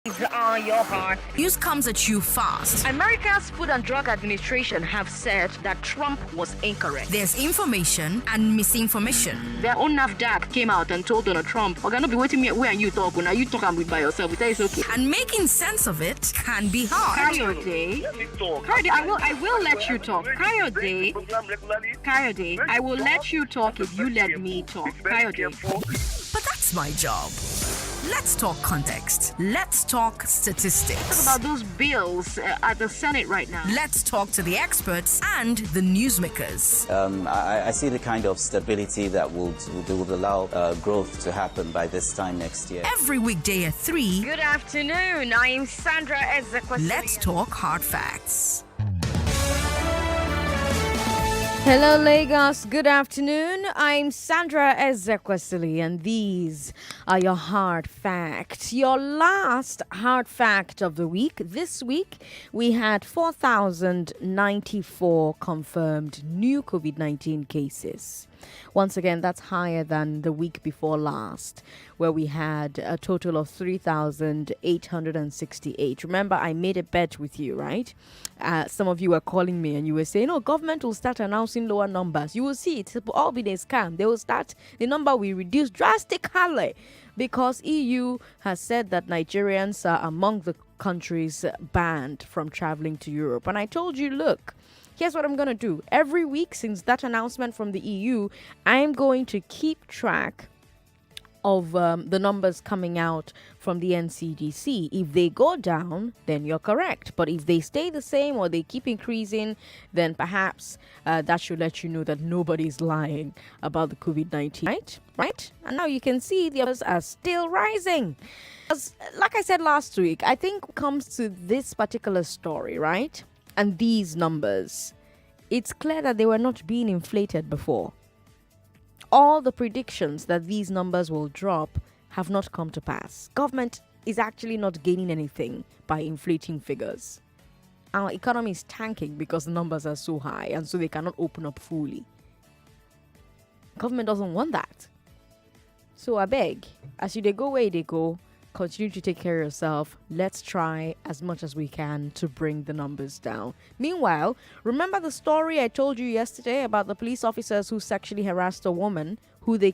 On your heart. News comes at you fast. America's Food and Drug Administration have said that Trump was incorrect. There's information and misinformation. Their own NAFDAC came out and told Donald Trump, "We're gonna be waiting me where you talk. Now you talk and by yourself. It's okay." And making sense of it can be hard. Kayode, I will let you talk. Kayode, I will let you talk if you let me talk. Kayode. But that's my job. Let's talk context. Let's talk statistics. Talk about those bills at the Senate right now. Let's talk to the experts and the newsmakers. I see the kind of stability that would allow growth to happen by this time next year. Every weekday at 3. Good afternoon. I'm Sandra Ezekwesili. Let's talk hard facts. Hello, Lagos. Good afternoon. I'm Sandra Ezekwesili, and these are your hard facts. Your last hard fact of the week. This week, we had 4,094 confirmed new COVID-19 cases. Once again, that's higher than the week before last, where we had a total of 3,868. Remember, I made a bet with you, right? Some of you were calling me and you were saying, "Oh, government will start announcing lower numbers." You will see it will all be a scam. They will start, the number will reduce drastically because EU has said that Nigerians are among the countries banned from traveling to Europe. And I told you, look, here's what I'm going to do. Every week since that announcement from the EU, I'm going to keep track of the numbers coming out from the NCDC. If they go down, then you're correct. But if they stay the same or they keep increasing, then perhaps that should let you know that nobody's lying about the COVID-19. Right? And now you can see the others are still rising. Like I said last week, I think when it comes to this particular story, right? And these numbers, it's clear that they were not being inflated before. All the predictions that these numbers will drop have not come to pass. Government is actually not gaining anything by inflating figures. Our economy is tanking because the numbers are so high and so they cannot open up fully. Government doesn't want that. So I beg, as you they go where they go, continue to take care of yourself. Let's try as much as we can to bring the numbers down. Meanwhile, remember the story I told you yesterday about the police officers who sexually harassed a woman when they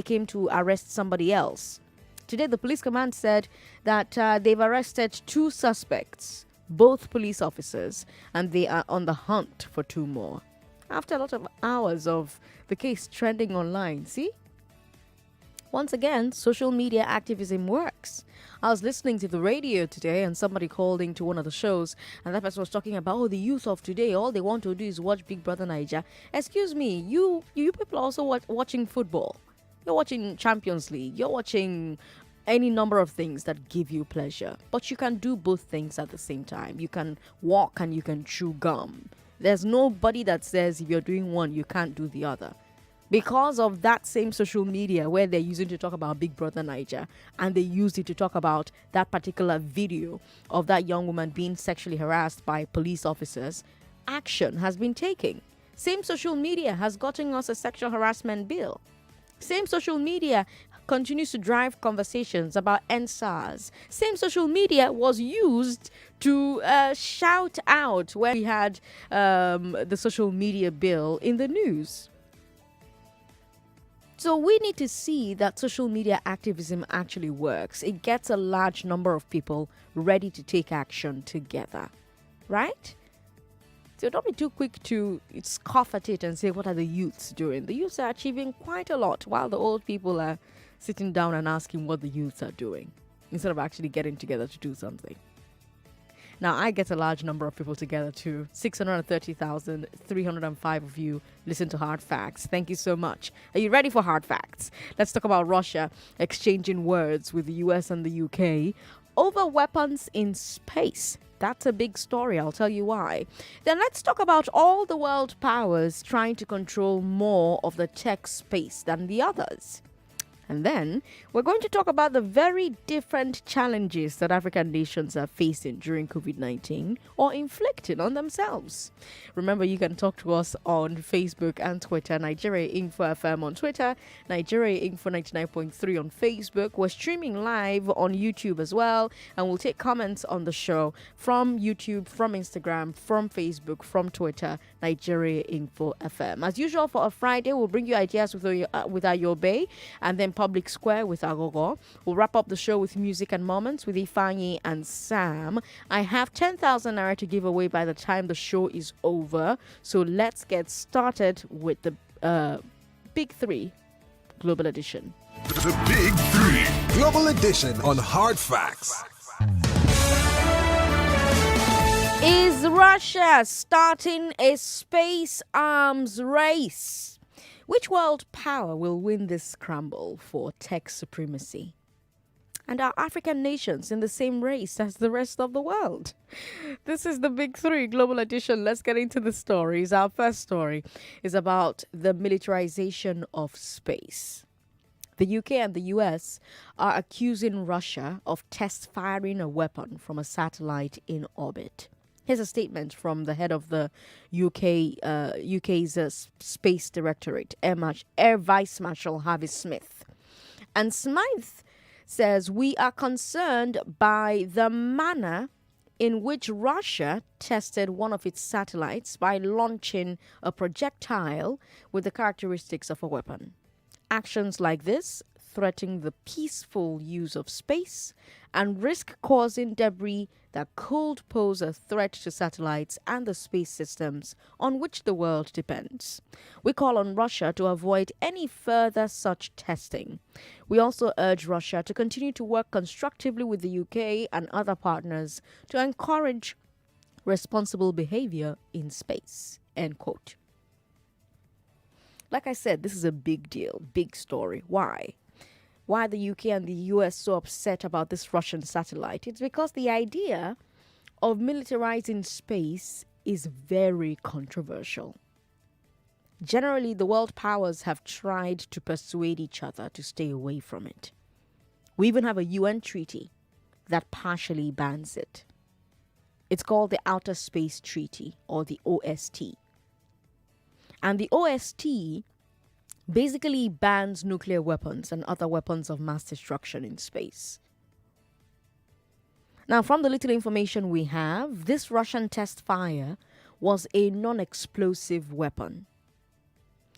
came to arrest somebody else? Today, the police command said that they've arrested 2 suspects, both police officers, and they are on the hunt for 2 more. After a lot of hours of the case trending online, see? Once again, social media activism works. I was listening to the radio today and somebody called into one of the shows and that person was talking about, the youth of today, all they want to do is watch Big Brother Naija. Excuse me, you people are also watching football. You're watching Champions League. You're watching any number of things that give you pleasure. But you can do both things at the same time. You can walk and you can chew gum. There's nobody that says if you're doing one, you can't do the other. Because of that same social media where they're using to talk about Big Brother Niger, and they used it to talk about that particular video of that young woman being sexually harassed by police officers, action has been taken. Same social media has gotten us a sexual harassment bill. Same social media continues to drive conversations about NSARS. Same social media was used to shout out when we had the social media bill in the news. So we need to see that social media activism actually works. It gets a large number of people ready to take action together, right? So don't be too quick to scoff at it and say, what are the youths doing? The youths are achieving quite a lot while the old people are sitting down and asking what the youths are doing instead of actually getting together to do something. Now, I get a large number of people together too. 630,305 of you listen to Hard Facts. Thank you so much. Are you ready for Hard Facts? Let's talk about Russia exchanging words with the US and the UK over weapons in space. That's a big story. I'll tell you why. Then let's talk about all the world powers trying to control more of the tech space than the others. And then we're going to talk about the very different challenges that African nations are facing during COVID-19 or inflicting on themselves. Remember, you can talk to us on Facebook and Twitter, Nigeria Info FM on Twitter, Nigeria Info 99.3 on Facebook. We're streaming live on YouTube as well, and we'll take comments on the show from YouTube, from Instagram, from Facebook, from Twitter, Nigeria Info FM. As usual, for a Friday, we'll bring you ideas with Ayobe, and then Public Square with Agogo. We'll wrap up the show with music and moments with Ifeanyi and Sam. I have 10,000 naira to give away by the time the show is over. So let's get started with the Big Three Global Edition. The Big Three Global Edition on Hard Facts. Is Russia starting a space arms race? Which world power will win this scramble for tech supremacy? And are African nations in the same race as the rest of the world? This is the Big Three Global Edition. Let's get into the stories. Our first story is about the militarization of space. The UK and the US are accusing Russia of test firing a weapon from a satellite in orbit. Here's a statement from the head of the UK's Space Directorate, Air Vice Marshal Harvey Smith. And Smith says, "We are concerned by the manner in which Russia tested one of its satellites by launching a projectile with the characteristics of a weapon. Actions like this threaten the peaceful use of space and risk causing debris that could pose a threat to satellites and the space systems on which the world depends. We call on Russia to avoid any further such testing. We also urge Russia to continue to work constructively with the UK and other partners to encourage responsible behavior in space." End quote. Like I said, this is a big deal, big story. Why? Why the UK and the US so upset about this Russian satellite? It's because the idea of militarizing space is very controversial. Generally, the world powers have tried to persuade each other to stay away from it. We even have a UN treaty that partially bans it. It's called the Outer Space Treaty, or the OST. And the OST basically bans nuclear weapons and other weapons of mass destruction in space. Now, from the little information we have, this Russian test fire was a non-explosive weapon.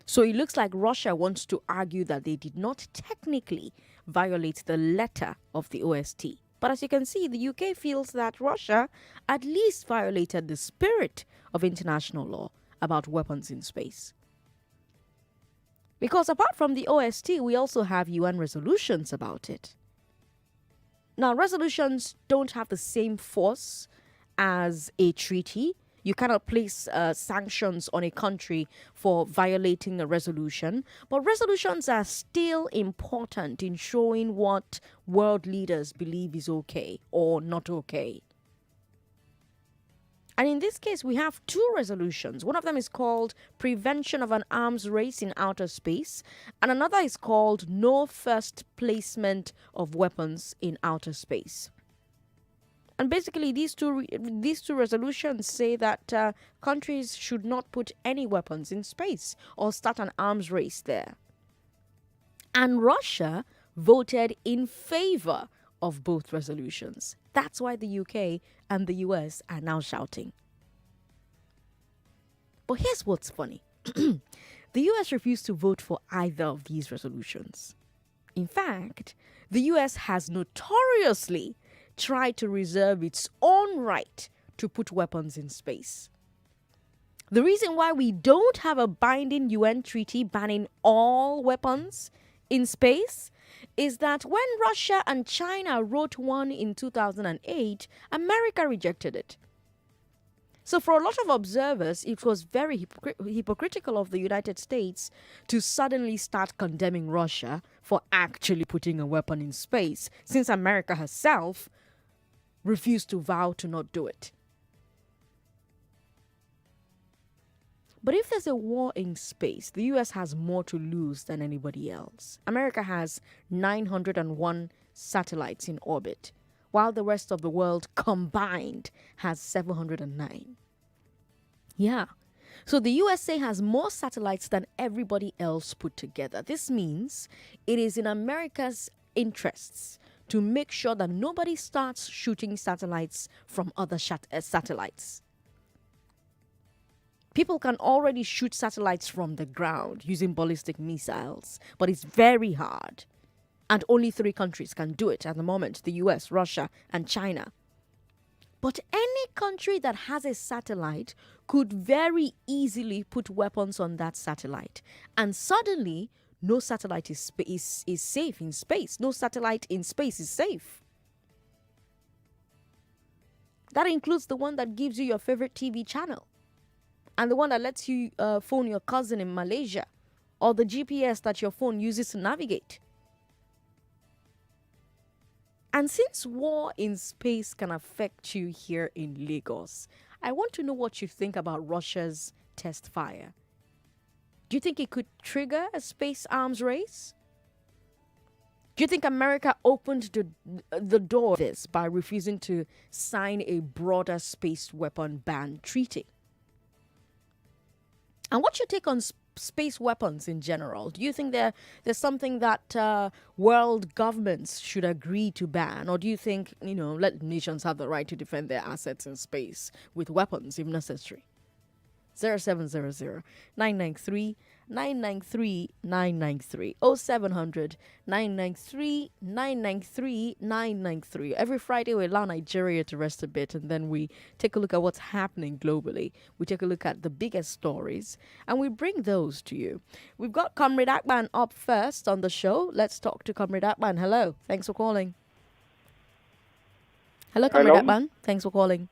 So it looks like Russia wants to argue that they did not technically violate the letter of the OST. But as you can see, the UK feels that Russia at least violated the spirit of international law about weapons in space. Because apart from the OST, we also have UN resolutions about it. Now, resolutions don't have the same force as a treaty. You cannot place sanctions on a country for violating a resolution. But resolutions are still important in showing what world leaders believe is okay or not okay. And in this case, we have two resolutions. One of them is called Prevention of an Arms Race in Outer Space, and another is called No First Placement of Weapons in Outer Space. And basically, these two resolutions say that countries should not put any weapons in space or start an arms race there. And Russia voted in favor of both resolutions. That's why the UK and the US are now shouting. But here's what's funny. The US refused to vote for either of these resolutions. In fact, the US has notoriously tried to reserve its own right to put weapons in space. The reason why we don't have a binding UN treaty banning all weapons in space is that when Russia and China wrote one in 2008, America rejected it. So for a lot of observers, it was very hypocritical of the United States to suddenly start condemning Russia for actually putting a weapon in space, since America herself refused to vow to not do it. But if there's a war in space, the US has more to lose than anybody else. America has 901 satellites in orbit, while the rest of the world combined has 709. Yeah. So the USA has more satellites than everybody else put together. This means it is in America's interests to make sure that nobody starts shooting satellites from other satellites. People can already shoot satellites from the ground using ballistic missiles, but it's very hard. And only 3 countries can do it at the moment: the US, Russia, and China. But any country that has a satellite could very easily put weapons on that satellite. And suddenly, no satellite is safe in space. No satellite in space is safe. That includes the one that gives you your favorite TV channel, and the one that lets you phone your cousin in Malaysia, or the GPS that your phone uses to navigate. And since war in space can affect you here in Lagos, I want to know what you think about Russia's test fire. Do you think it could trigger a space arms race? Do you think America opened the door to this by refusing to sign a broader space weapon ban treaty? And what's your take on space weapons in general? Do you think there's something that world governments should agree to ban? Or do you think, let nations have the right to defend their assets in space with weapons if necessary? 0700 993 993 993 0700 993 993 993. Every Friday we allow Nigeria to rest a bit, and then we take a look at what's happening globally. We take a look at the biggest stories and we bring those to you. We've got Comrade Akban up first on the show. Let's talk to Comrade Akban. Hello, thanks for calling. Hello, Comrade Akban. Thanks for calling.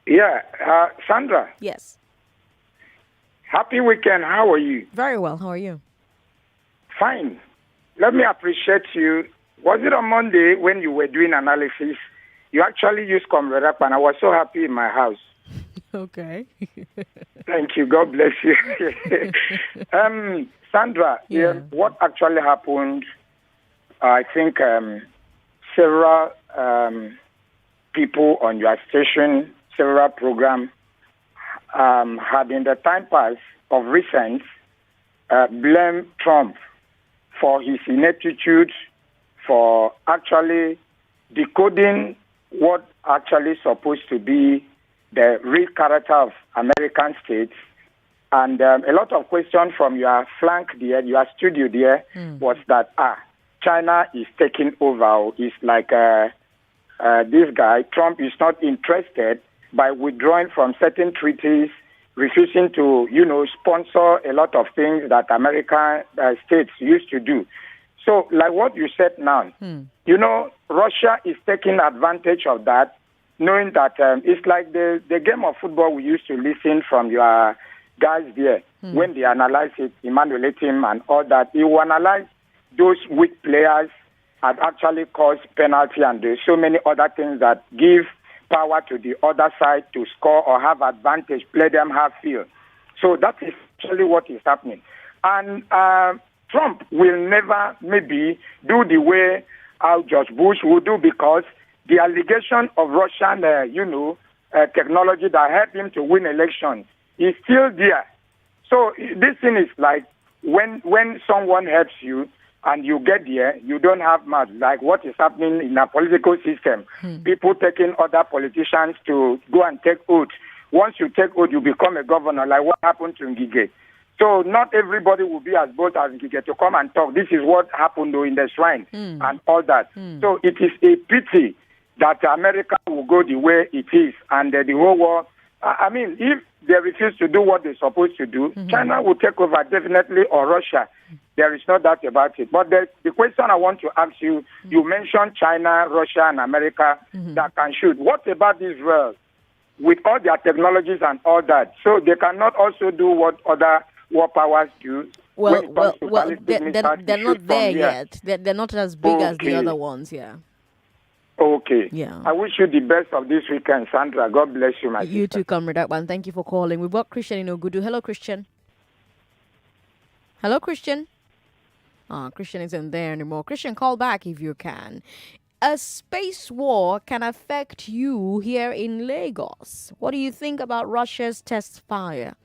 Yeah, Sandra. Yes. Happy weekend. How are you? Very well. How are you? Fine. Let me appreciate you. Was it on Monday when you were doing analysis? You actually used Comrade Akban. I was so happy in my house. Okay. Thank you. God bless you. Sandra, what actually happened, I think several people on your station, several programs, have in the time past of recent blamed Trump for his ineptitude, for actually decoding what actually supposed to be the real character of American states. And a lot of questions from your flank there, your studio there, was that, China is taking over. It's like this guy, Trump, is not interested by withdrawing from certain treaties, refusing to, sponsor a lot of things that American states used to do. So, like what you said now, Russia is taking advantage of that, knowing that it's like the game of football we used to listen from your guys there when they analyze it, Emmanuel team and all that. He will analyze those weak players and actually cause penalty and there's so many other things that give power to the other side to score or have advantage, play them half field. So that is actually what is happening. And Trump will never maybe do the way George Bush would do, because the allegation of Russian, technology that helped him to win elections is still there. So this thing is like when someone helps you, and you get there, you don't have much, like what is happening in a political system. People taking other politicians to go and take oath. Once you take oath, you become a governor, like what happened to Ngige. So not everybody will be as bold as Ngige to come and talk. This is what happened though in the shrine and all that. So it is a pity that America will go the way it is, and the whole world. I mean, if they refuse to do what they're supposed to do, China will take over definitely, or Russia. There is no doubt about it. But the question I want to ask you, you mentioned China, Russia, and America that can shoot. What about Israel with all their technologies and all that? So they cannot also do what other war powers do? Well, they're not there yet. They're not as big as the other ones, yeah. Okay. Yeah. I wish you the best of this weekend, Sandra. God bless you, my You sister. too, Comrade Akban. Thank you for calling. We've got Christian in Ogudu. Hello, Christian. Hello, Christian. Christian isn't there anymore. Christian, call back if you can. A space war can affect you here in Lagos. What do you think about Russia's test fire?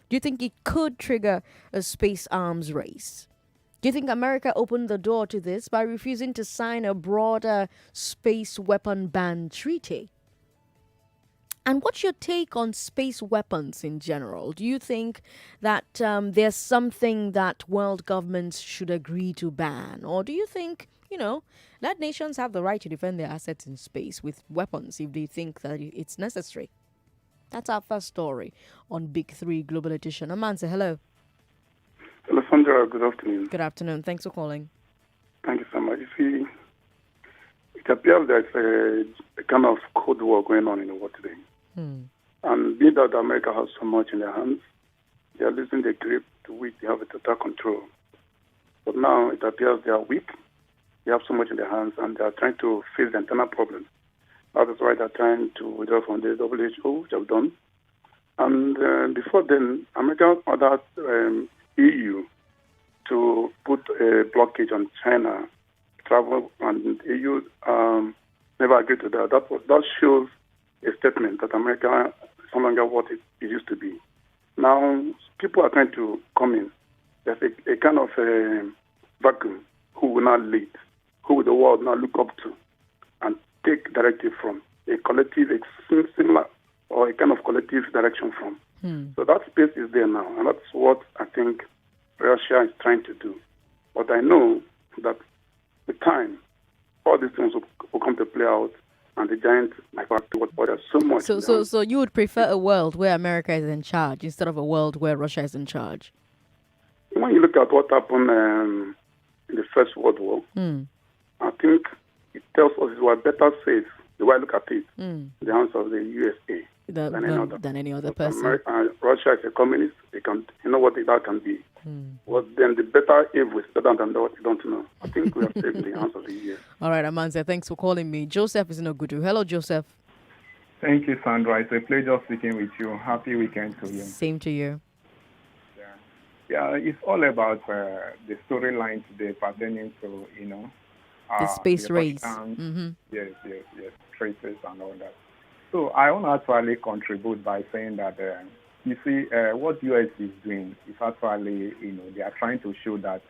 Do you think it could trigger a space arms race? Do you think America opened the door to this by refusing to sign a broader space weapon ban treaty? And what's your take on space weapons in general? Do you think that there's something that world governments should agree to ban? Or do you think, let nations have the right to defend their assets in space with weapons if they think that it's necessary? That's our first story on Big Three Global Edition. Amansa, hello. Hello, Sandra. Good afternoon. Good afternoon. Thanks for calling. Thank you so much. You see, it appears there's a kind of Cold War going on in the world today. And being that America has so much in their hands, they are losing the grip to which they have a total control. But now it appears they are weak. They have so much in their hands, and they are trying to face the internal problems. That is why they are trying to withdraw from the WHO, which have done. And before then, America ordered EU to put a blockage on China travel, and EU never agreed to that. That shows a statement that America is no longer what it used to be. Now, people are trying to come in. There's a kind of vacuum who will now lead, who will the world now look up to and take directive from, a collective, similar, or a kind of collective direction from. So that space is there now, and that's what I think Russia is trying to do. But I know that with time, all these things will come to play out, and the giant might back to what there's so much. So you would prefer a world where America is in charge instead of a world where Russia is in charge? When you look at what happened in the First World War, I think it tells us it was better safe, the way I look at it, in the hands of the USA than any other person. Russia is a communist. They can, what that can be. Well, then the better evil is better than what you don't know. I think we are safe in the hands of the US. All right, Amanze, thanks for calling me. Joseph is in Ogudu. Hello, Joseph. Thank you, Sandra. It's a pleasure speaking with you. Happy weekend to you. Same to you. Yeah, it's all about the storyline today pertaining to, the space race. Yes, traces and all that. So I want to actually contribute by saying that, you see, what US is doing is actually, they are trying to show that,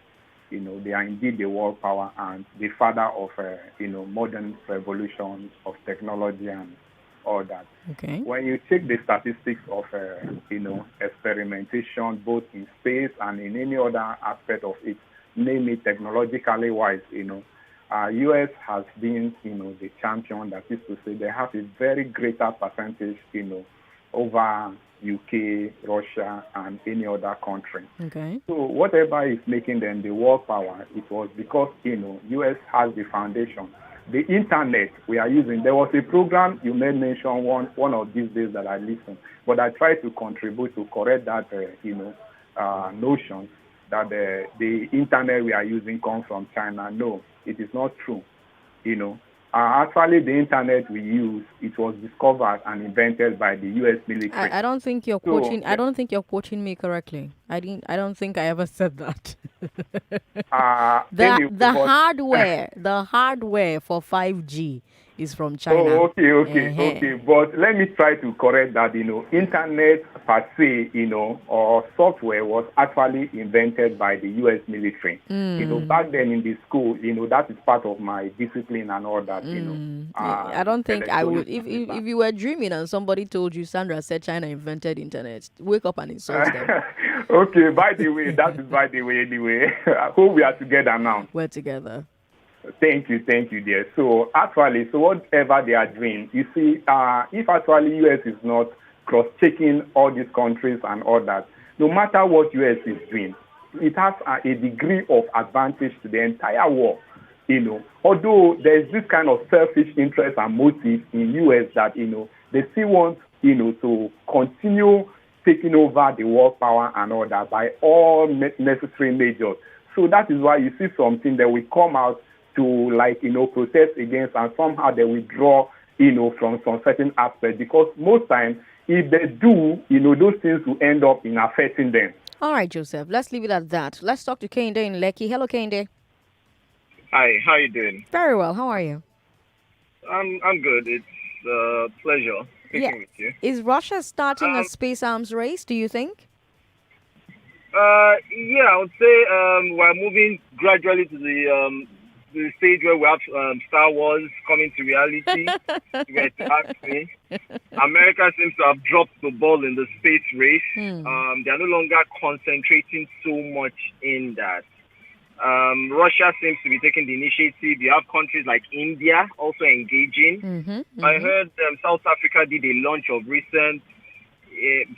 they are indeed the world power and the father of, modern revolutions of technology and all that. Okay. When you take the statistics of, experimentation, both in space and in any other aspect of it, name it technologically wise, US has been, the champion. That is to say, they have a very greater percentage, over UK, Russia, and any other country. Okay. So whatever is making them the world power, it was because, US has the foundation. The internet we are using, there was a program you may mention one of these days that I listened, but I tried to contribute to correct that, notion that the internet we are using comes from China. No, it is not true. Actually, the internet we use, it was discovered and invented by the U.S. military. I don't think you're quoting. I don't think you're quoting me correctly. I don't think I ever said that. The hardware for 5G is from China. Oh, okay. But let me try to correct that. Internet per se, or software was actually invented by the U.S. military. Back then in the school, that is part of my discipline and all that. I don't think I would. If you were dreaming and somebody told you Sandra said China invented internet, wake up and insult them. Okay. By the way, anyway. Hope we are together now. We're together. Thank you, dear. So whatever they are doing, you see, if actually US is not cross-checking all these countries and all that, no matter what US is doing, it has a degree of advantage to the entire war. Although there's this kind of selfish interest and motive in US that, they still want, to continue taking over the world power and all that by all necessary measures. So that is why you see something that will come out to protest against, and somehow they withdraw, from some certain aspects, because most times if they do, those things will end up in affecting them. All right, Joseph, let's leave it at that. Let's talk to Kende in Lekki. Hello, Kende. Hi, how are you doing? Very well. How are you? I'm good. It's a pleasure speaking with you. Is Russia starting a space arms race, do you think? Yeah, I would say we're moving gradually to the stage where we have Star Wars coming to reality. If you ask me, America seems to have dropped the ball in the space race. They are no longer concentrating so much in that. Russia seems to be taking the initiative. You have countries like India also engaging. I heard South Africa did a launch of recent.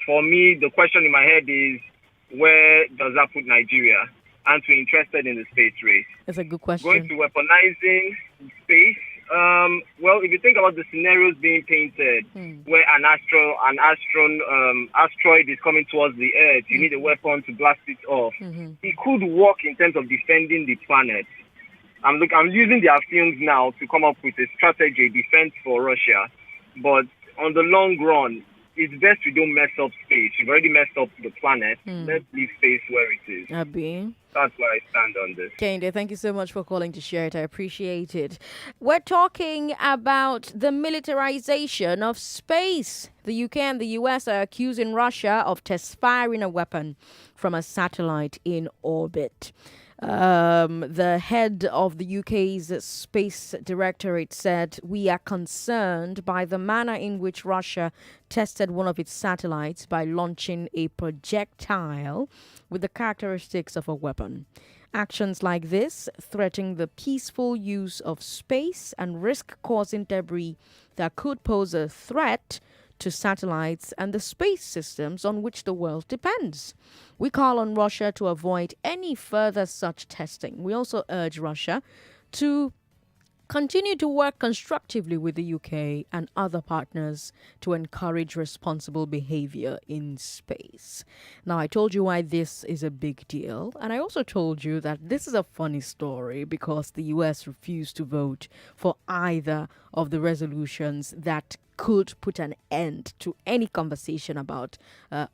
For me, the question in my head is, where does that put Nigeria? Aren't we interested in the space race? That's a good question. Going to weaponizing space. Well, if you think about the scenarios being painted, where an asteroid is coming towards the Earth, you need a weapon to blast it off. It could work in terms of defending the planet. I'm using their films now to come up with a strategy, defense for Russia. But on the long run, it's best we don't mess up space. We've already messed up the planet. Let's leave space where it is. Abi. That's where I stand on this. Kende, thank you so much for calling to share it. I appreciate it. We're talking about the militarization of space. The UK and the US are accusing Russia of test firing a weapon from a satellite in orbit. The head of the UK's Space Directorate said, "We are concerned by the manner in which Russia tested one of its satellites by launching a projectile with the characteristics of a weapon. Actions like this threaten the peaceful use of space and risk causing debris that could pose a threat to satellites and the space systems on which the world depends. We call on Russia to avoid any further such testing. We also urge Russia to continue to work constructively with the UK and other partners to encourage responsible behavior in space." Now, I told you why this is a big deal, and I also told you that this is a funny story because the US refused to vote for either of the resolutions that could put an end to any conversation about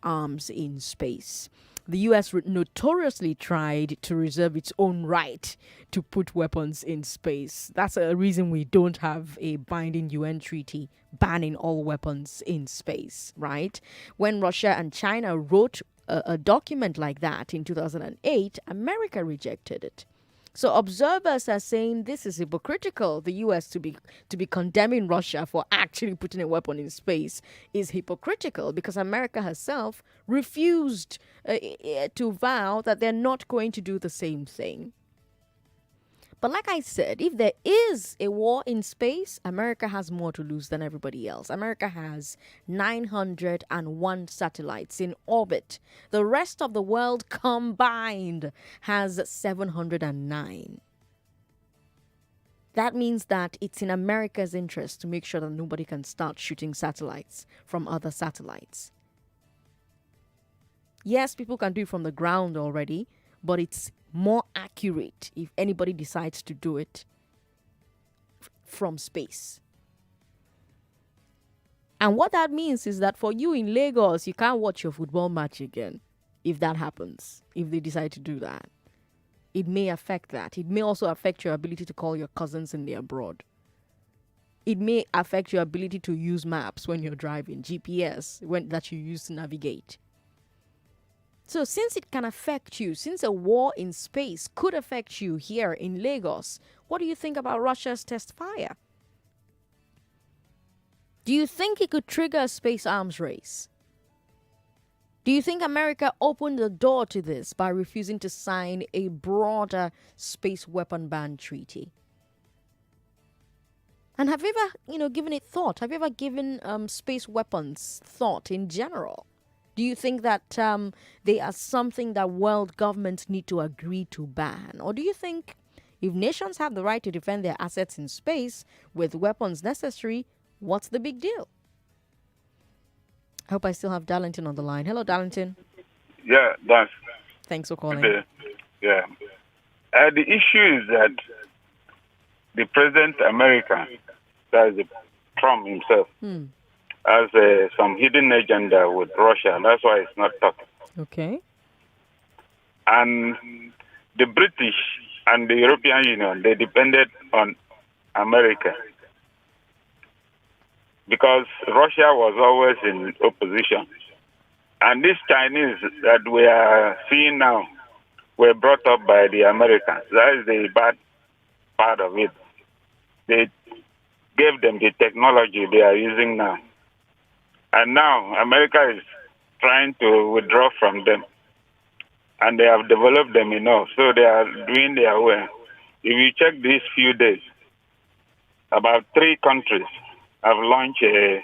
arms in space. The US notoriously tried to reserve its own right to put weapons in space. That's a reason we don't have a binding UN treaty banning all weapons in space, right? When Russia and China wrote a document like that in 2008, America rejected it. So observers are saying this is hypocritical. The US to be condemning Russia for actually putting a weapon in space is hypocritical because America herself refused to vow that they're not going to do the same thing. But like I said, if there is a war in space, America has more to lose than everybody else. America has 901 satellites in orbit. The rest of the world combined has 709. That means that it's in America's interest to make sure that nobody can start shooting satellites from other satellites. Yes, people can do it from the ground already, but it's more accurate if anybody decides to do it from space. And what that means is that for you in Lagos, you can't watch your football match again if that happens, if they decide to do that. It may affect that. It may also affect your ability to call your cousins in the abroad. It may affect your ability to use maps when you're driving, GPS that you use to navigate. So since it can affect you, since a war in space could affect you here in Lagos, what do you think about Russia's test fire? Do you think it could trigger a space arms race? Do you think America opened the door to this by refusing to sign a broader space weapon ban treaty? And have you ever, given it thought? Have you ever given space weapons thought in general? Do you think that they are something that world governments need to agree to ban? Or do you think if nations have the right to defend their assets in space with weapons necessary, what's the big deal? I hope I still have Darlington on the line. Hello, Darlington. Yeah, that's... Thanks for calling. Yeah. The issue is that the President American, that is Trump himself, has some hidden agenda with Russia. That's why it's not talking. Okay. And the British and the European Union, they depended on America because Russia was always in opposition. And these Chinese that we are seeing now were brought up by the Americans. That is the bad part of it. They gave them the technology they are using now. And now America is trying to withdraw from them. And they have developed them enough, so they are doing their way. If you check these few days, about 3 countries have launched a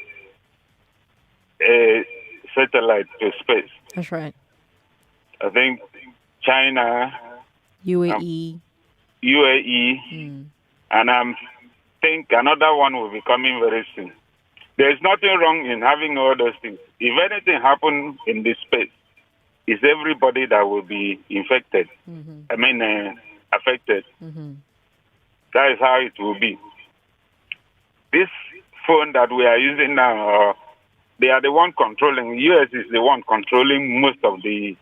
satellite to space. That's right. I think China, UAE, and I think another one will be coming very soon. There's nothing wrong in having all those things. If anything happens in this space, it's everybody that will be infected. Affected. That is how it will be. This phone that we are using now, they are the one controlling. U.S. is the one controlling most of the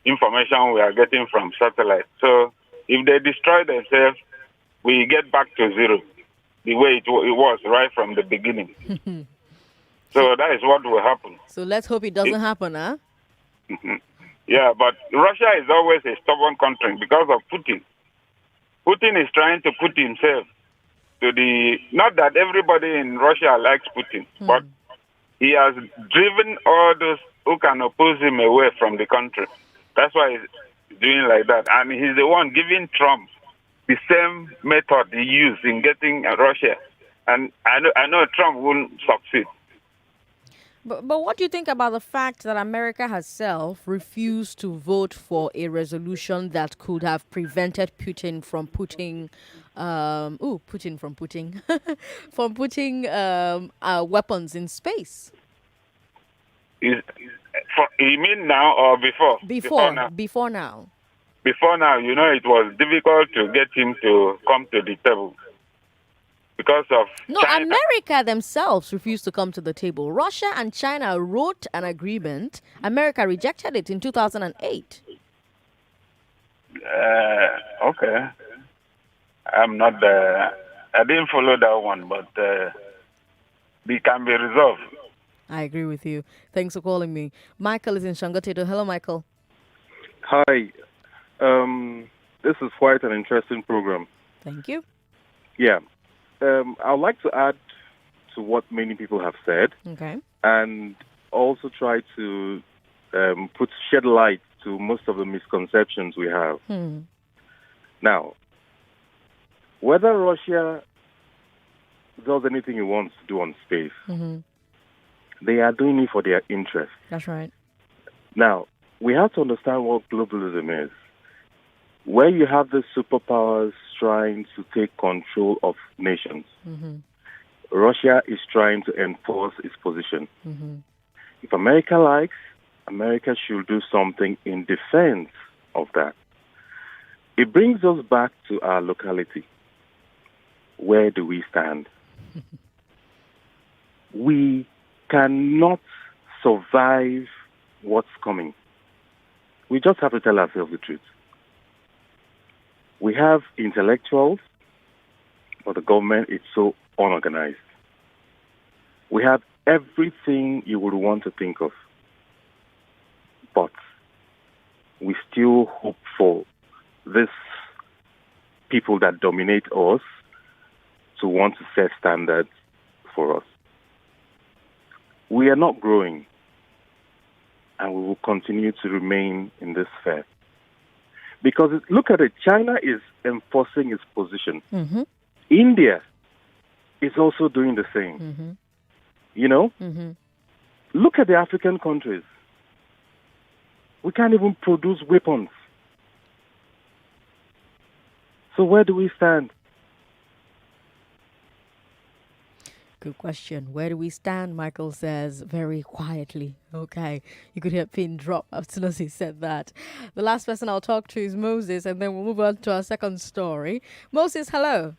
information we are getting from satellite. So if they destroy themselves, we get back to zero, the way it was right from the beginning. So that is what will happen. So let's hope it doesn't happen, huh? Yeah, but Russia is always a stubborn country because of Putin. Putin is trying to put himself to the... Not that everybody in Russia likes Putin, but he has driven all those who can oppose him away from the country. That's why he's doing like that. And he's the one giving Trump the same method he used in getting Russia. And I know Trump won't succeed. But what do you think about the fact that America herself refused to vote for a resolution that could have prevented Putin from putting weapons in space? You mean now or before? Before now. Before now, it was difficult to get him to come to the table. Because of China. America themselves refused to come to the table. Russia and China wrote an agreement. America rejected it in 2008. Okay. I'm not... I didn't follow that one, but it can be resolved. I agree with you. Thanks for calling me. Michael is in Shangotedo. Hello, Michael. Hi. This is quite an interesting program. Thank you. Yeah. I would like to add to what many people have said, and also try to shed light to most of the misconceptions we have. Now, whether Russia does anything it wants to do on space, they are doing it for their interest. That's right. Now, we have to understand what globalism is. Where you have the superpowers trying to take control of nations, Russia is trying to enforce its position. If America likes, America should do something in defense of that. It brings us back to our locality. Where do we stand? We cannot survive what's coming. We just have to tell ourselves the truth. We have intellectuals, but the government is so unorganized. We have everything you would want to think of, but we still hope for these people that dominate us to want to set standards for us. We are not growing, and we will continue to remain in this sphere. Because look at it, China is enforcing its position. India is also doing the same. Look at the African countries. We can't even produce weapons. So where do we stand? Good question. Where do we stand? Michael says very quietly. Okay. You could hear a pin drop as soon as he said that. The last person I'll talk to is Moses, and then we'll move on to our second story. Moses, hello.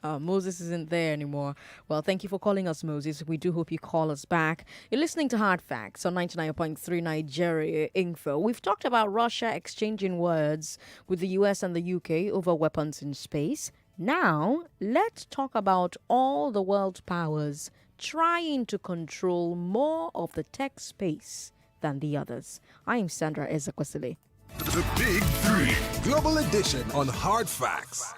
Moses isn't there anymore. Well, thank you for calling us, Moses. We do hope you call us back. You're listening to Hard Facts on 99.3 Nigeria Info. We've talked about Russia exchanging words with the US and the UK over weapons in space. Now, let's talk about all the world powers trying to control more of the tech space than the others. I'm Sandra Ezekwesili. The Big Three. Global edition on Hard Facts.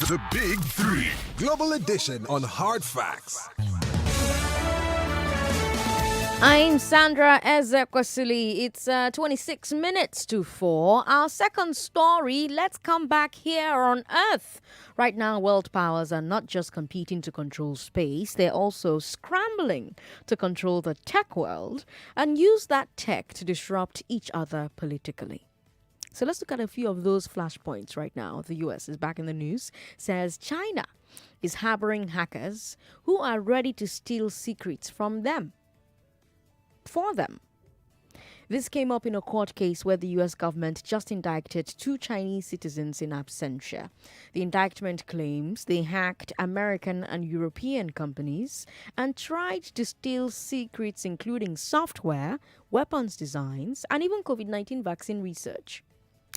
The Big Three. Global edition on Hard Facts. I'm Sandra Ezekwesili. It's 26 minutes to 4. Our second story, let's come back here on Earth. Right now, world powers are not just competing to control space, they're also scrambling to control the tech world and use that tech to disrupt each other politically. So let's look at a few of those flashpoints right now. The US is back in the news, says China is harboring hackers who are ready to steal secrets from them. For them. This came up in a court case where the US government just indicted 2 Chinese citizens in absentia. The indictment claims they hacked American and European companies and tried to steal secrets including software, weapons designs, and even COVID-19 vaccine research.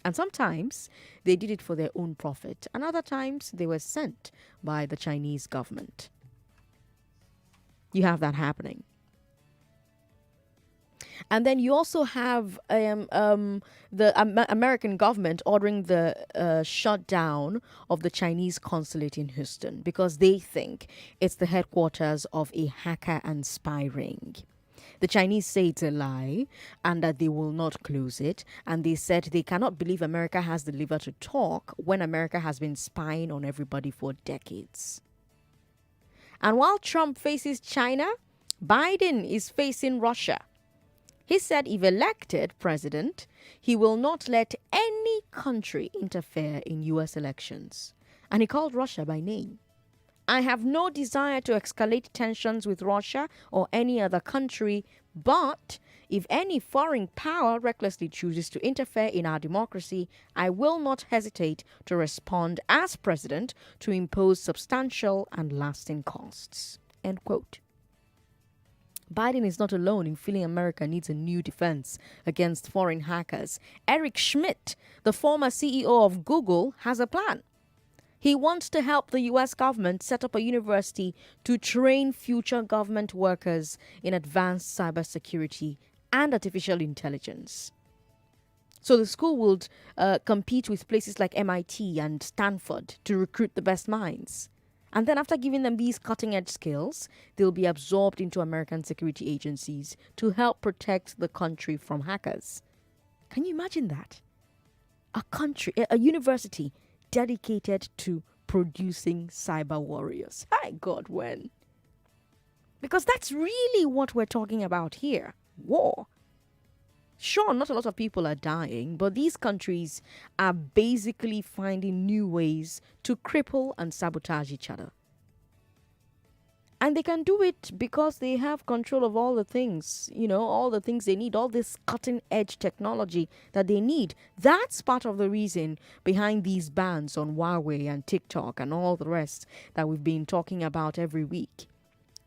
And sometimes they did it for their own profit, and other times they were sent by the Chinese government. You have that happening. And then you also have the American government ordering the shutdown of the Chinese consulate in Houston because they think it's the headquarters of a hacker and spy ring. The Chinese say it's a lie and that they will not close it. And they said they cannot believe America has the liver to talk when America has been spying on everybody for decades. And while Trump faces China, Biden is facing Russia. He said if elected president, he will not let any country interfere in U.S. elections. And he called Russia by name. I have no desire to escalate tensions with Russia or any other country, but if any foreign power recklessly chooses to interfere in our democracy, I will not hesitate to respond as president to impose substantial and lasting costs. End quote. Biden is not alone in feeling America needs a new defense against foreign hackers. Eric Schmidt, the former CEO of Google, has a plan. He wants to help the U.S. government set up a university to train future government workers in advanced cybersecurity and artificial intelligence. So the school would compete with places like MIT and Stanford to recruit the best minds. And then after giving them these cutting-edge skills, they'll be absorbed into American security agencies to help protect the country from hackers. Can you imagine that? A university dedicated to producing cyber warriors. My God, when? Because that's really what we're talking about here. War. Sure, not a lot of people are dying, but these countries are basically finding new ways to cripple and sabotage each other. And they can do it because they have control of all the things, all the things they need, all this cutting edge technology that they need. That's part of the reason behind these bans on Huawei and TikTok and all the rest that we've been talking about every week.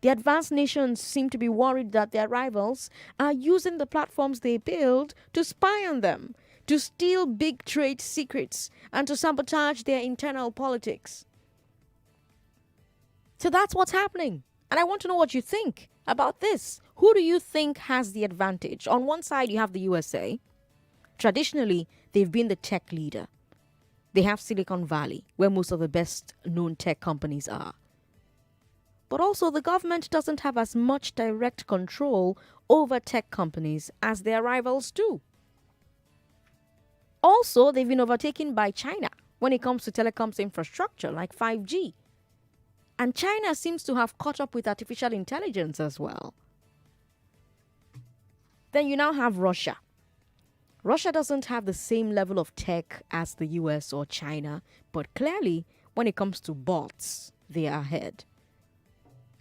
The advanced nations seem to be worried that their rivals are using the platforms they build to spy on them, to steal big trade secrets, and to sabotage their internal politics. So that's what's happening. And I want to know what you think about this. Who do you think has the advantage? On one side, you have the USA. Traditionally, they've been the tech leader. They have Silicon Valley, where most of the best known tech companies are. But also, the government doesn't have as much direct control over tech companies as their rivals do. Also, they've been overtaken by China when it comes to telecoms infrastructure like 5G. And China seems to have caught up with artificial intelligence as well. Then you now have Russia. Russia doesn't have the same level of tech as the US or China, but clearly, when it comes to bots, they are ahead.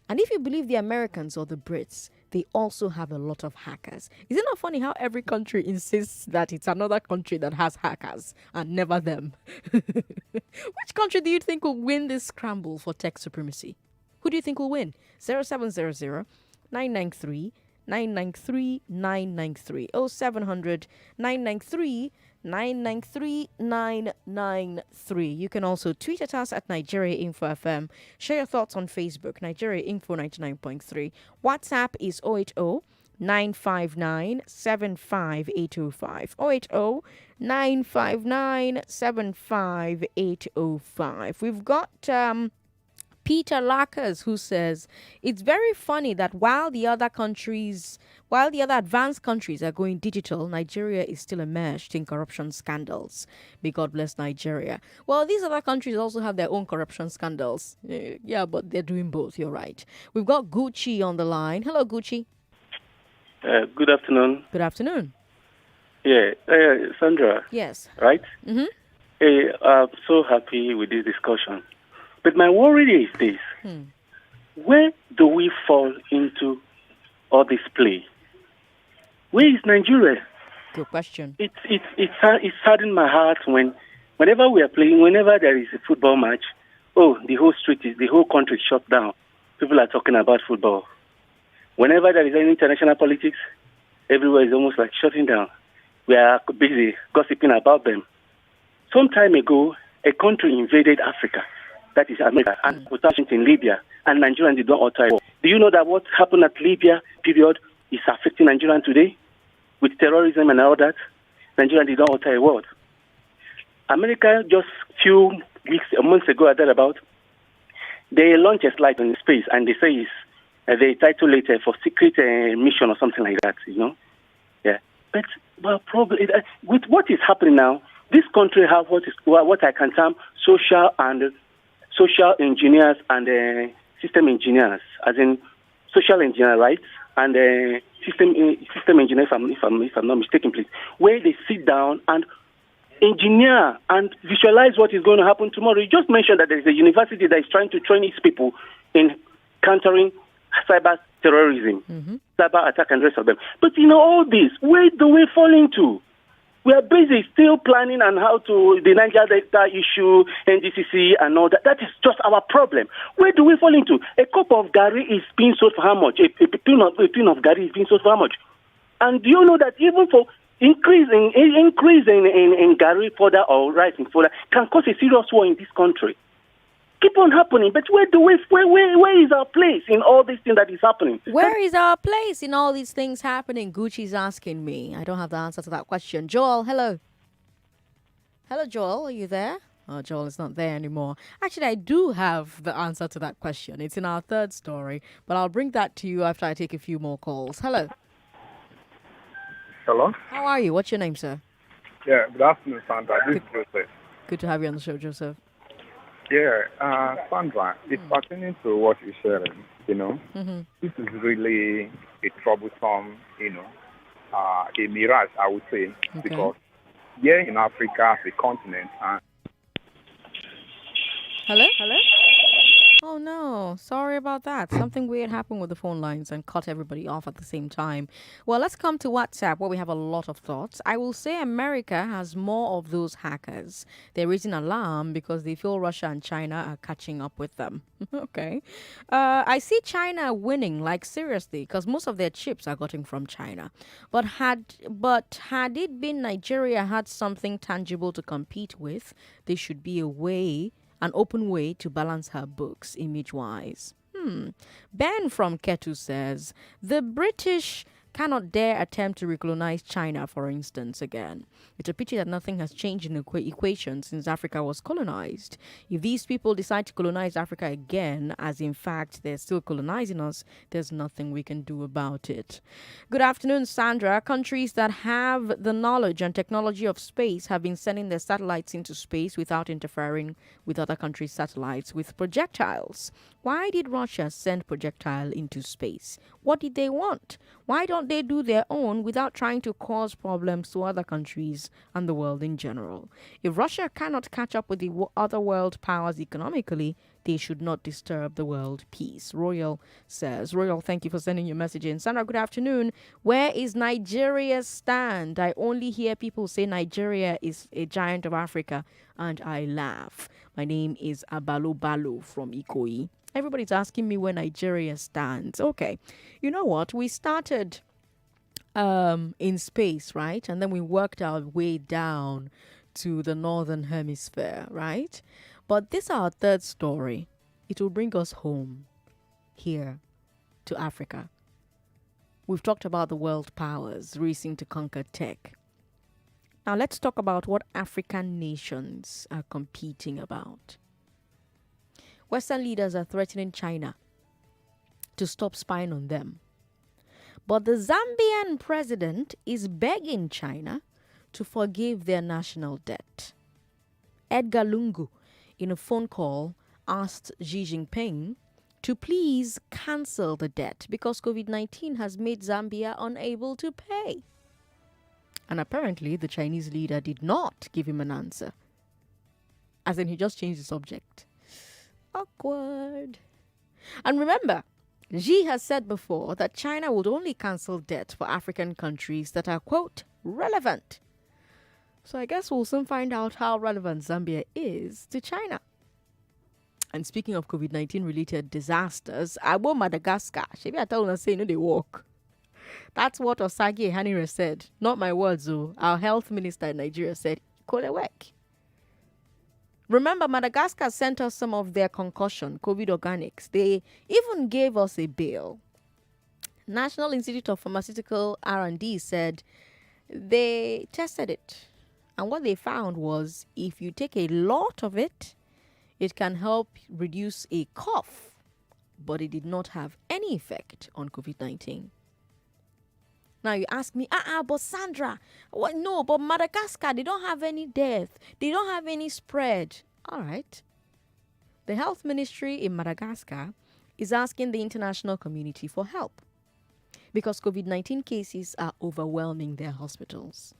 And if you believe the Americans or the Brits, they also have a lot of hackers. Is it not funny how every country insists that it's another country that has hackers and never them? Which country do you think will win this scramble for tech supremacy? Who do you think will win? 0700 993 993 993 0700 993 993 993. You can also tweet at us at Nigeria Info FM. Share your thoughts on Facebook, Nigeria Info 99.3. WhatsApp is 080 959 75805. 080 959 75805. We've got Peter Lackers, who says, it's very funny that while the other advanced countries are going digital, Nigeria is still immersed in corruption scandals. May God bless Nigeria. Well, these other countries also have their own corruption scandals. Yeah, but they're doing both. You're right. We've got Gucci on the line. Hello, Gucci. Good afternoon. Good afternoon. Yeah, Sandra. Yes. Right? Mm-hmm. Hey, I'm so happy with this discussion. But my worry is this. Where do we fall into all this play? Where is Nigeria? Good question. It's saddened my heart whenever we are playing, whenever there is a football match, the whole country is shut down. People are talking about football. Whenever there is any international politics, everywhere is almost like shutting down. We are busy gossiping about them. Some time ago, a country invaded Africa. That is America, and was in Libya, and Nigerians did not utter a word. Do you know that what happened at Libya period is affecting Nigerians today? With terrorism and all that, Nigerians did not utter a word. America, just few months ago, they launched a slide in space, and they say they title it for secret mission or something like that, Yeah. But probably with what is happening now, this country have what I can term social engineers and system engineers, as in social engineer, right? And system engineer, if I'm not mistaken, please, where they sit down and engineer and visualize what is going to happen tomorrow. You just mentioned that there is a university that is trying to train its people in countering cyber terrorism, cyber attack and rest of them. But all this, where do we fall into? We are busy still planning on how to the Niger Delta issue, NGCC and all that. That is just our problem. Where do we fall into? A cup of Gary is being sold for how much? A tin of Gary is being sold for how much? And do you know that even for increasing in Gary further or rising further can cause a serious war in this country? Keep on happening, but where is our place in all these things that is happening? Where is our place in all these things happening? Gucci's asking me. I don't have the answer to that question. Joel, hello. Hello, Joel. Are you there? Oh, Joel is not there anymore. Actually, I do have the answer to that question. It's in our third story, but I'll bring that to you after I take a few more calls. Hello. Hello? How are you? What's your name, sir? Yeah, good afternoon, Sandra. This is Joseph. Good to have you on the show, Joseph. Yeah, Sandra, it's pertaining to what you're sharing, This is really a troublesome, a mirage, I would say, because here in Africa, the continent, Hello? Oh, no. Sorry about that. Something weird happened with the phone lines and cut everybody off at the same time. Well, let's come to WhatsApp, where we have a lot of thoughts. I will say America has more of those hackers. They're raising alarm because they feel Russia and China are catching up with them. Okay. I see China winning, like seriously, because most of their chips are gotten from China. But had it been Nigeria had something tangible to compete with, there should be an open way to balance her books image-wise. Ben from Ketu says, the British cannot dare attempt to recolonize China, for instance, again. It's a pity that nothing has changed in the equation since Africa was colonized. If these people decide to colonize Africa again, as in fact they're still colonizing us, there's nothing we can do about it. Good afternoon, Sandra. Countries that have the knowledge and technology of space have been sending their satellites into space without interfering with other countries' satellites with projectiles. Why did Russia send projectile into space? What did they want? Why don't they do their own without trying to cause problems to other countries and the world in general? If Russia cannot catch up with the other world powers economically, they should not disturb the world peace. Royal says. Royal, thank you for sending your message in. Sandra, good afternoon. Where is Nigeria's stand? I only hear people say Nigeria is a giant of Africa, and I laugh. My name is Abalo Balo from Ikoyi. Everybody's asking me where Nigeria stands. Okay, you know what? We started in space, right? And then we worked our way down to the northern hemisphere, right? But this is our third story. It will bring us home here to Africa. We've talked about the world powers racing to conquer tech. Now let's talk about what African nations are competing about. Western leaders are threatening China to stop spying on them. But the Zambian president is begging China to forgive their national debt. Edgar Lungu, in a phone call, asked Xi Jinping to please cancel the debt because COVID-19 has made Zambia unable to pay. And apparently, the Chinese leader did not give him an answer. As in, he just changed the subject. Awkward. And remember, Xi has said before that China would only cancel debt for African countries that are, quote, relevant. So I guess we'll soon find out how relevant Zambia is to China. And speaking of COVID-19 related disasters, Madagascar. Maybe I tell you, say, no, they walk. That's what Osagi Ehanire said. Not my words, though. Our health minister in Nigeria said, Kolewek. Remember, Madagascar sent us some of their concussion, COVID organics. They even gave us a bill. National Institute of Pharmaceutical R&D said they tested it. And what they found was if you take a lot of it, it can help reduce a cough. But it did not have any effect on COVID-19. Now you ask me, but Sandra, what? No, but Madagascar, they don't have any death. They don't have any spread. All right. The health ministry in Madagascar is asking the international community for help because COVID-19 cases are overwhelming their hospitals.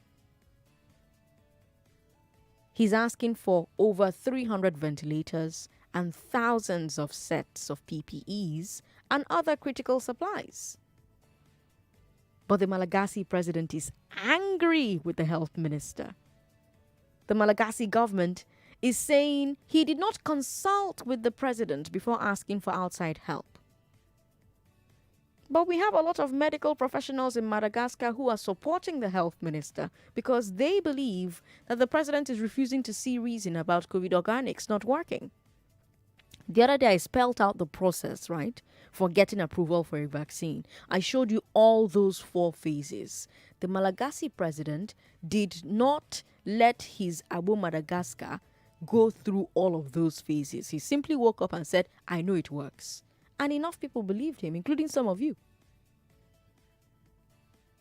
He's asking for over 300 ventilators and thousands of sets of PPEs and other critical supplies. But the Malagasy president is angry with the health minister. The Malagasy government is saying he did not consult with the president before asking for outside help. But we have a lot of medical professionals in Madagascar who are supporting the health minister because they believe that the president is refusing to see reason about COVID organics not working. The other day, I spelled out the process, right, for getting approval for a vaccine. I showed you all those 4 phases. The Malagasy president did not let his Madagascar go through all of those phases. He simply woke up and said, I know it works. And enough people believed him, including some of you.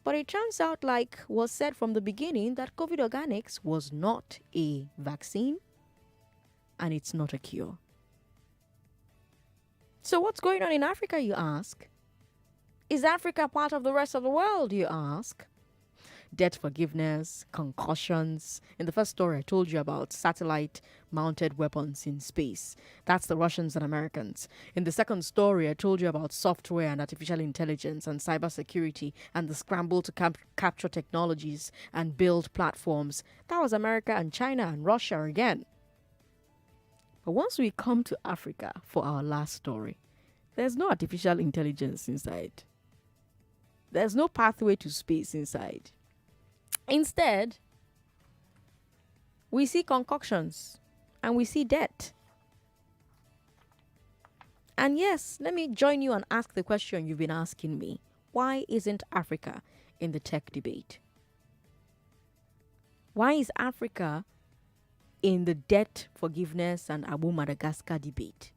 But it turns out, like was said from the beginning, that COVID organics was not a vaccine and it's not a cure. So what's going on in Africa, you ask? Is Africa part of the rest of the world, you ask? Debt forgiveness, concussions. In the first story, I told you about satellite-mounted weapons in space. That's the Russians and Americans. In the second story, I told you about software and artificial intelligence and cybersecurity and the scramble to capture technologies and build platforms. That was America and China and Russia again. But once we come to Africa for our last story, there's no artificial intelligence inside. There's no pathway to space inside. Instead, we see concoctions and we see debt. And yes, let me join you and ask the question you've been asking me. why isn't Africa in the tech debate? Why is Africa in the debt forgiveness and Abu Madagascar debate?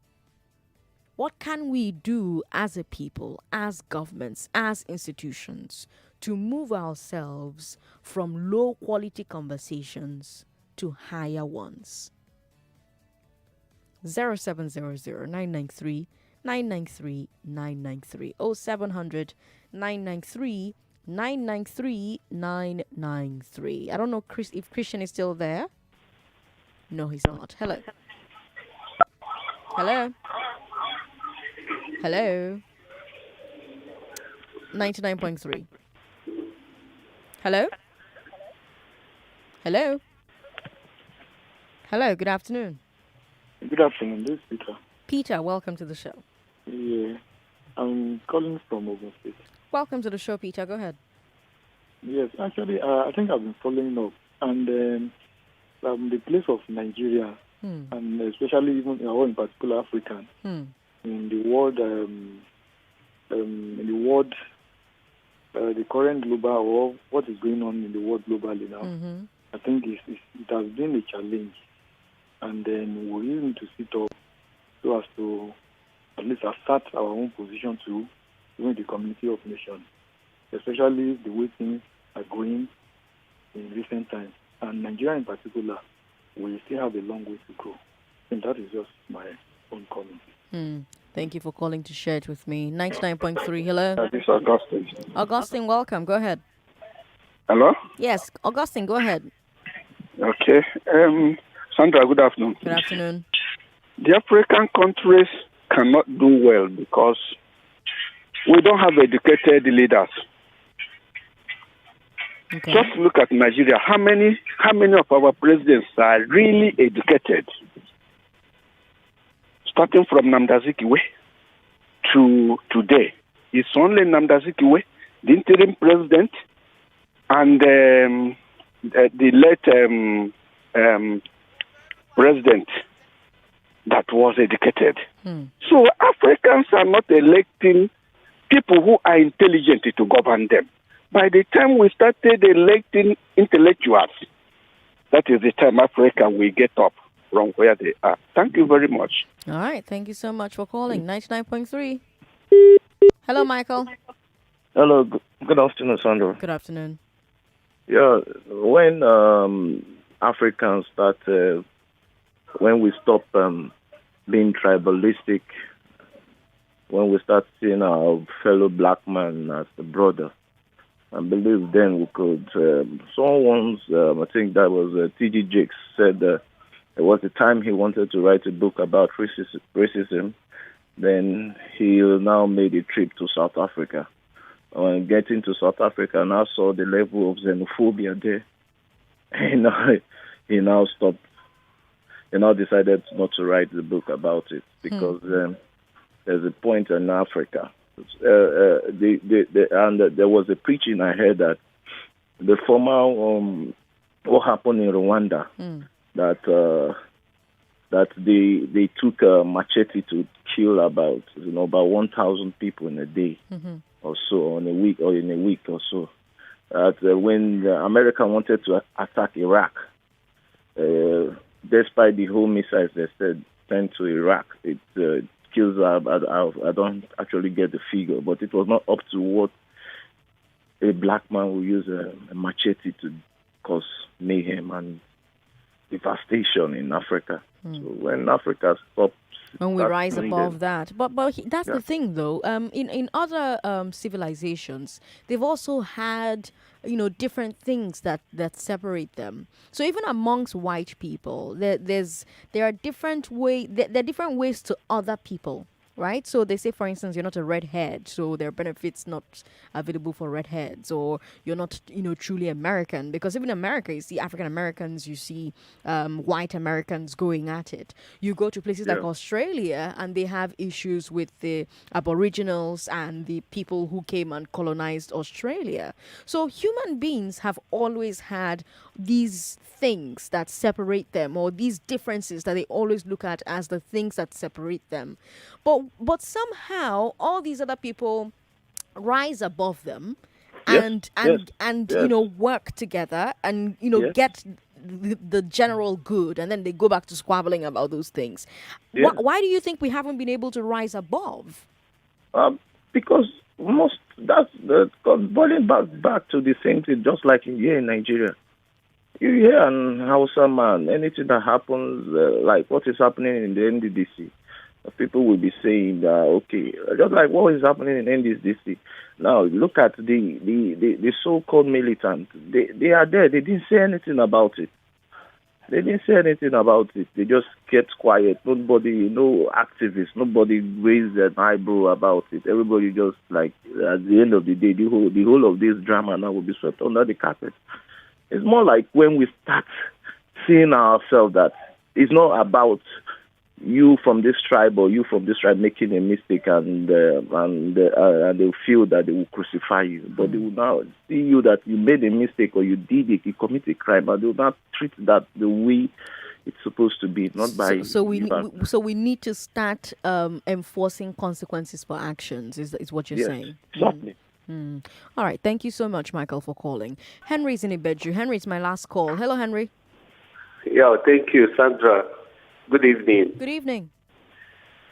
What can we do as a people, as governments, as institutions to move ourselves from low quality conversations to higher ones? 0700 993 993 993 0700 993 993 993. I don't know if Christian is still there. No, he's not. Hello. Hello. Hello. 99.3. Hello. Hello. Hello. Good afternoon. Good afternoon. This is Peter. Peter, welcome to the show. Yeah, I'm calling from Ogun State. Welcome to the show, Peter. Go ahead. Yes, actually, I think I've been following up, and the place of Nigeria, and especially even our in particular African, in the world, the current global or what is going on in the world globally now, I think it has been a challenge, and then we need to sit up so as to at least assert our own position to even the community of nations, especially the way things are going in recent times. And Nigeria in particular, we still have a long way to go. And that is just my own comment. Thank you for calling to share it with me. 99.3, hello. This is Augustine. Augustine, welcome. Go ahead. Hello? Yes, Augustine, go ahead. Okay. Sandra, good afternoon. Good afternoon. The African countries cannot do well because we don't have educated leaders. Okay. Just look at Nigeria. How many of our presidents are really educated? Starting from Namdazikiwe to today, it's only Namdazikiwe, the interim president, and the late president that was educated. So Africans are not electing people who are intelligent to govern them. By the time we started electing intellectuals, that is the time Africa will get up from where they are. Thank you very much. All right. Thank you so much for calling. 99.3. Hello, Michael. Hello. Good afternoon, Sandra. Good afternoon. Yeah, when Africans start, when we stop being tribalistic, when we start seeing our fellow black man as a brother, I believe then we could. Someone's, I think that was T.G. Jakes, said it was the time he wanted to write a book about racism. Then he now made a trip to South Africa. When getting to South Africa, and I saw the level of xenophobia there. He now stopped. He now decided not to write the book about it because there's a point in Africa. And there was a preaching I heard that the former what happened in Rwanda that they took a machete to kill about 1,000 people in a day or so, in a week or so. That when America wanted to attack Iraq, despite the whole missiles they sent to Iraq, it kills. I don't actually get the figure, but it was not up to what a black man will use a machete to cause mayhem and devastation in Africa. So when Africa stops, when we rise above that, but that's the thing, though. In other civilizations, they've also had different things that separate them. So even amongst white people, there are different ways to other people. Right? So they say, for instance, you're not a redhead, so there are benefits not available for redheads, or you're not, truly American. Because even in America, you see African Americans, you see white Americans going at it. You go to places like Australia, and they have issues with the Aboriginals and the people who came and colonized Australia. So human beings have always had these things that separate them, or these differences that they always look at as the things that separate them. But somehow all these other people rise above them Yes, and yes. work together and Yes. get the general good, and then they go back to squabbling about those things. Yes. Why do you think we haven't been able to rise above? Because boiling back to the same thing, just like here in Nigeria. You hear an Hausa man, anything that happens, like what is happening in the NDDC, people will be saying, okay, just like what is happening in NDDC. Now, look at the so-called militants. They are there. They didn't say anything about it. They just kept quiet. Nobody, no activists, nobody raised an eyebrow about it. Everybody just like, at the end of the day, the whole of this drama now will be swept under the carpet. It's more like when we start seeing ourselves that it's not about you from this tribe or you from this tribe making a mistake and they'll feel that they will crucify you. But they will now see you that you made a mistake or you did it, you commit a crime, but they will not treat that the way it's supposed to be, not by... So we need to start enforcing consequences for actions, is what you're saying? Exactly. All right. Thank you so much, Michael, for calling. Henry's in Ibeju. Henry, it's my last call. Hello, Henry. Yeah, thank you, Sandra. Good evening. Good evening.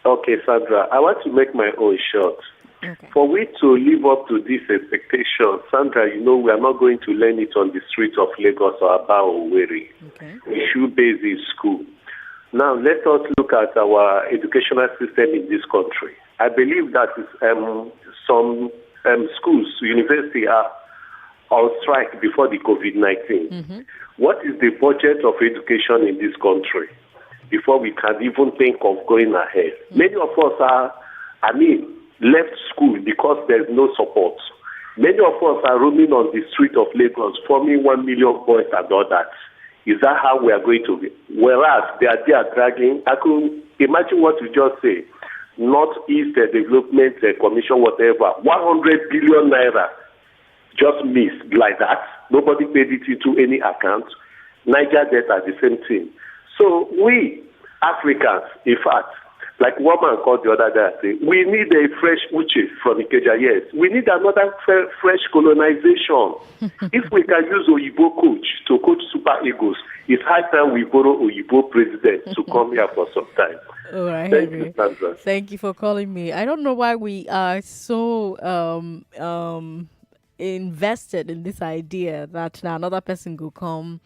Okay, Sandra, I want to make my own short. Okay. For we to live up to this expectation, Sandra, we are not going to learn it on the streets of Lagos or Aba or Owerri. Okay. Issue-based in school. Now, let us look at our educational system in this country. I believe that some schools, university are on strike before the COVID-19. Mm-hmm. What is the budget of education in this country before we can even think of going ahead? Many of us left school because there's no support. Many of us are roaming on the street of Lagos, forming 1 million boys and all that. Is that how we are going to be? Whereas they are dragging, I could imagine what you just say. Northeast Development Commission, whatever, 100 billion naira just missed like that. Nobody paid it into any account. Niger Delta, the same thing. So we Africans, in fact, like one man called the other day, say, we need a fresh Uche from Ikeja. Yes, we need another fresh colonization. If we can use Oyibo coach to coach Super Eagles, it's high time we borrow Oyibo president to come here for some time. All right, Thank Henry. you, Sandra. Thank you for calling me. I don't know why we are so invested in this idea that now another person will come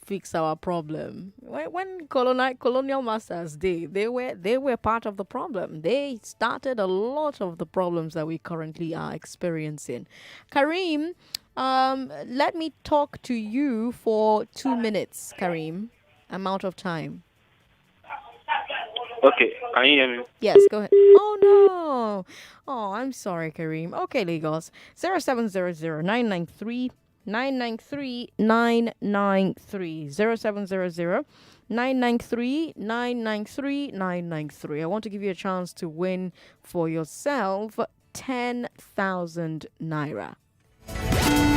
fix our problem. When colonial masters they were part of the problem. They started a lot of the problems that we currently are experiencing. Kareem, let me talk to you for 2 minutes. Kareem, I'm out of time. Okay, can you hear me? Yes, go ahead. Oh no! Oh, I'm sorry, Kareem. Okay, Lagos 0700 993 993 993 0700 993 993 993. I want to give you a chance to win for yourself 10,000 naira.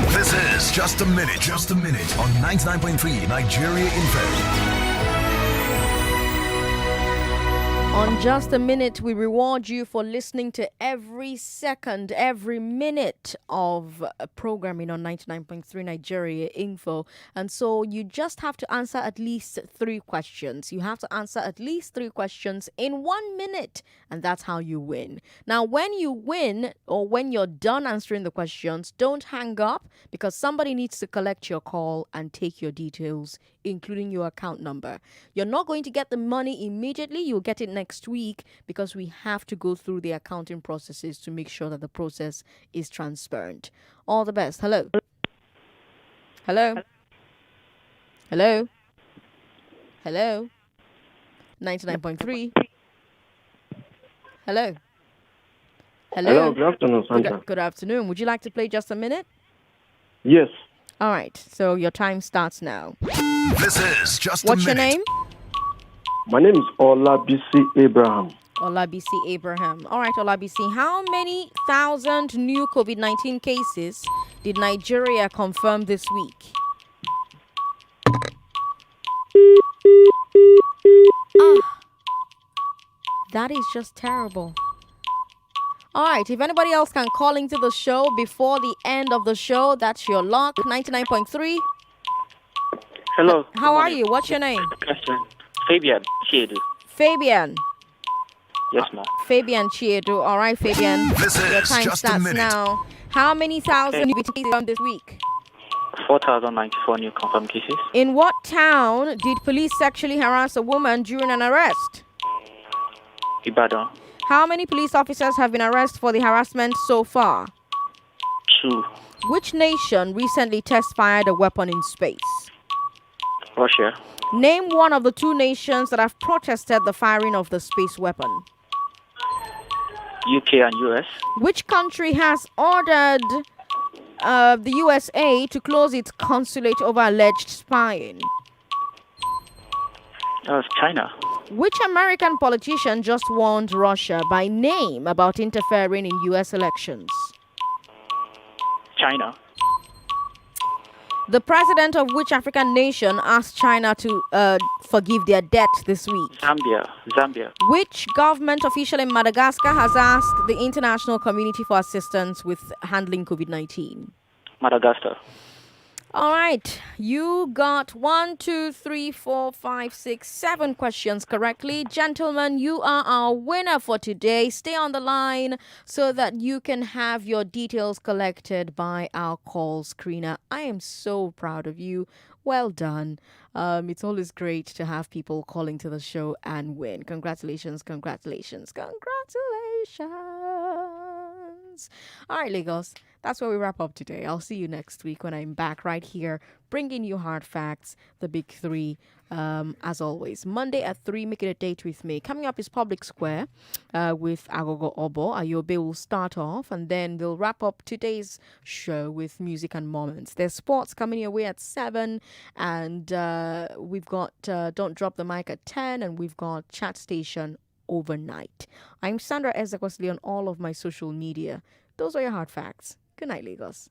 This is Just a Minute on 99.3 Nigeria Info. On Just a Minute, we reward you for listening to every second, every minute of programming on 99.3 Nigeria Info. And so you just have to answer at least 3 questions. You have to answer at least 3 questions in 1 minute, and that's how you win. Now, when you win or when you're done answering the questions, don't hang up, because somebody needs to collect your call and take your details, including your account number. You're not going to get the money immediately. You'll get it next week, because we have to go through the accounting processes to make sure that the process is transparent. All the best. Hello. Hello. Hello. Hello. 99.3. Hello. Hello, good afternoon, Sandra. Good afternoon. Would you like to play Just a Minute? Yes. All right. So your time starts now. This is Just What's a your Minute. name? My name is Olabisi Abraham. Olabisi Abraham. All right, Olabisi. How many thousand new COVID-19 cases did Nigeria confirm this week? That is just terrible. All right, if anybody else can call into the show before the end of the show, that's your luck. 99.3. Hello. How are you? What's your name? Fabian Chiedu. Fabian. Yes, ma'am. Fabian Chiedu. All right, Fabian. This Your is time Just a starts Minute. now. How many thousand you taken this week? 4,094 new confirmed cases. In what town did police sexually harass a woman during an arrest? Ibadan. How many police officers have been arrested for the harassment so far? 2. Which nation recently test-fired a weapon in space? Russia. Name one of the 2 nations that have protested the firing of the space weapon. UK and US. Which country has ordered the USA to close its consulate over alleged spying? That was China. Which American politician just warned Russia by name about interfering in US elections? China. The president of which African nation asked China to forgive their debt this week? Zambia. Which government official in Madagascar has asked the international community for assistance with handling COVID-19? Madagascar. All right, you got 1, 2, 3, 4, 5, 6, 7 questions correctly. Gentlemen, you are our winner for today. Stay on the line so that you can have your details collected by our call screener. I am so proud of you. Well done. It's always great to have people calling to the show and win. Congratulations. All right, Lagos. That's where we wrap up today. I'll see you next week when I'm back right here, bringing you hard facts, the big 3. As always, Monday at 3, make it a date with me. Coming up is Public Square with Agogo Obo. Ayobe will start off, and then we'll wrap up today's show with music and moments. There's sports coming your way at 7, and we've got Don't Drop the Mic at 10, and we've got Chat Station overnight. I'm Sandra Ezekwesili on all of my social media. Those are your hard facts. Good night, Lagos.